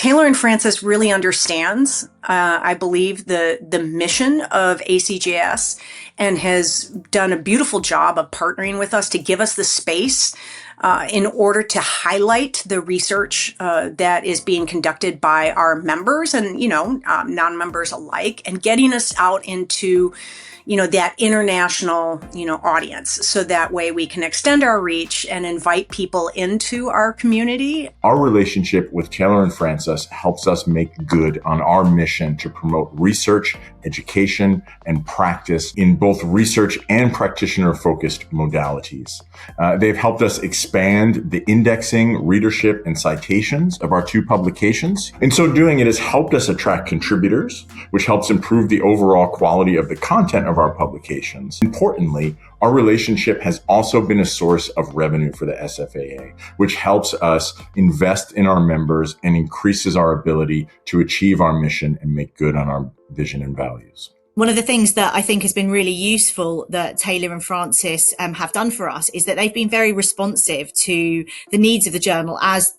Taylor and Francis really understands, I believe, the mission of ACJS and has done a beautiful job of partnering with us to give us the space in order to highlight the research that is being conducted by our members and, non-members alike, and getting us out into that international, audience. So that way we can extend our reach and invite people into our community. Our relationship with Taylor and Francis helps us make good on our mission to promote research, education, and practice in both research and practitioner-focused modalities. They've helped us expand the indexing, readership, and citations of our 2 publications. In so doing, it has helped us attract contributors, which helps improve the overall quality of the content of our publications. Importantly, our relationship has also been a source of revenue for the SFAA, which helps us invest in our members and increases our ability to achieve our mission and make good on our vision and values. One of the things that I think has been really useful that Taylor and Francis have done for us is that they've been very responsive to the needs of the journal as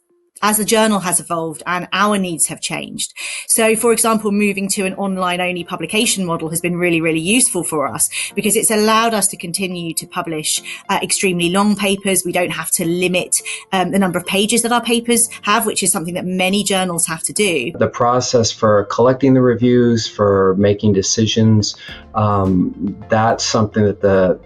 the journal has evolved and our needs have changed. So, for example, moving to an online-only publication model has been really, really useful for us because it's allowed us to continue to publish extremely long papers. We don't have to limit the number of pages that our papers have, which is something that many journals have to do. The process for collecting the reviews, for making decisions, that's something that the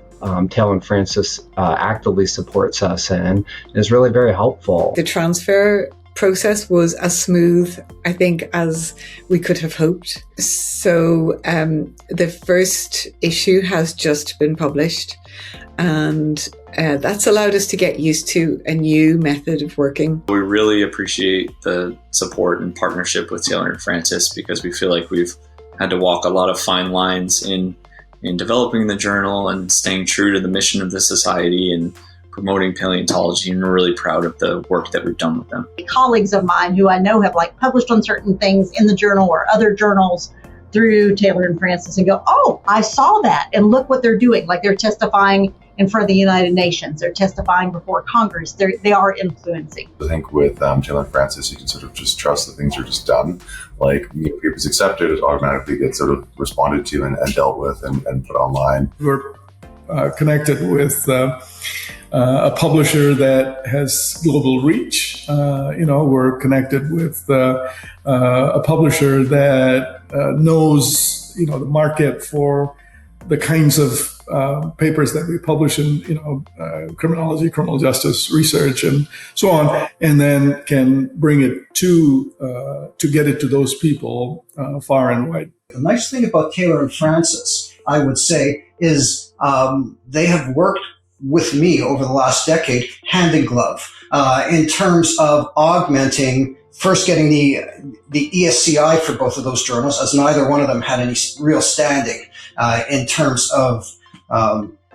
Taylor and Francis actively supports us in, is really very helpful. The transfer process was as smooth, I think, as we could have hoped. So the first issue has just been published, and that's allowed us to get used to a new method of working. We really appreciate the support and partnership with Taylor and Francis because we feel like we've had to walk a lot of fine lines in developing the journal and staying true to the mission of the society and promoting paleontology, and we're really proud of the work that we've done with them. Colleagues of mine who I know have published on certain things in the journal or other journals through Taylor and Francis and go, oh, I saw that and look what they're doing. They're testifying in front of the United Nations. They're testifying before Congress. They are influencing. I think with Taylor and Francis, you can sort of just trust that things are just done. Papers accepted, it automatically gets sort of responded to and dealt with and put online. We're connected with a publisher that has global reach. We're connected with a publisher that knows, the market for the kinds of papers that we publish in, criminology, criminal justice research, and so on, and then can bring it to get it to those people far and wide. The nice thing about Taylor and Francis, I would say, is they have worked with me over the last decade, hand in glove, in terms of augmenting, first getting the ESCI for both of those journals, as neither one of them had any real standing in terms of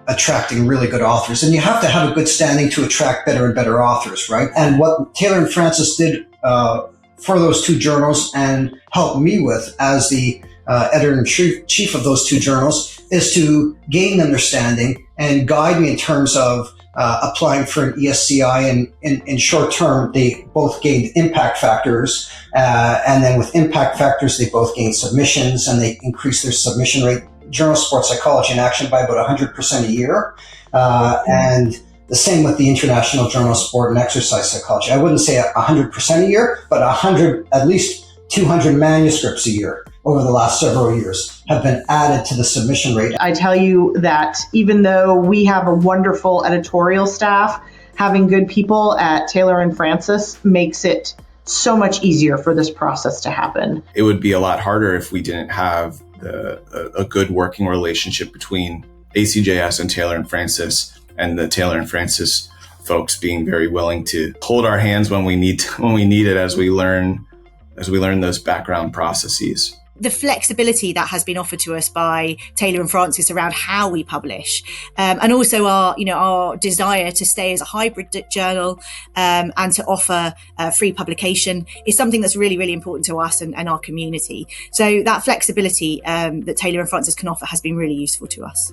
attracting really good authors. And you have to have a good standing to attract better and better authors, right? And what Taylor and Francis did for those 2 journals and helped me with as the editor-in-chief of those 2 journals is to gain understanding and guide me in terms of applying for an ESCI. And in short term, they both gained impact factors. And then with impact factors, they both gained submissions and they increased their submission rate. Journal Sport Psychology and Action by about 100% a year. And the same with the International Journal of Sport and Exercise Psychology. I wouldn't say 100% a year, but at least 200 manuscripts a year over the last several years have been added to the submission rate. I tell you that even though we have a wonderful editorial staff, having good people at Taylor and Francis makes it so much easier for this process to happen. It would be a lot harder if we didn't have a good working relationship between ACJS and Taylor and Francis, and the Taylor and Francis folks being very willing to hold our hands when we need it as we learn those background processes. The flexibility that has been offered to us by Taylor and Francis around how we publish, and also our desire to stay as a hybrid journal and to offer free publication is something that's really, really important to us and our community. So that flexibility that Taylor and Francis can offer has been really useful to us.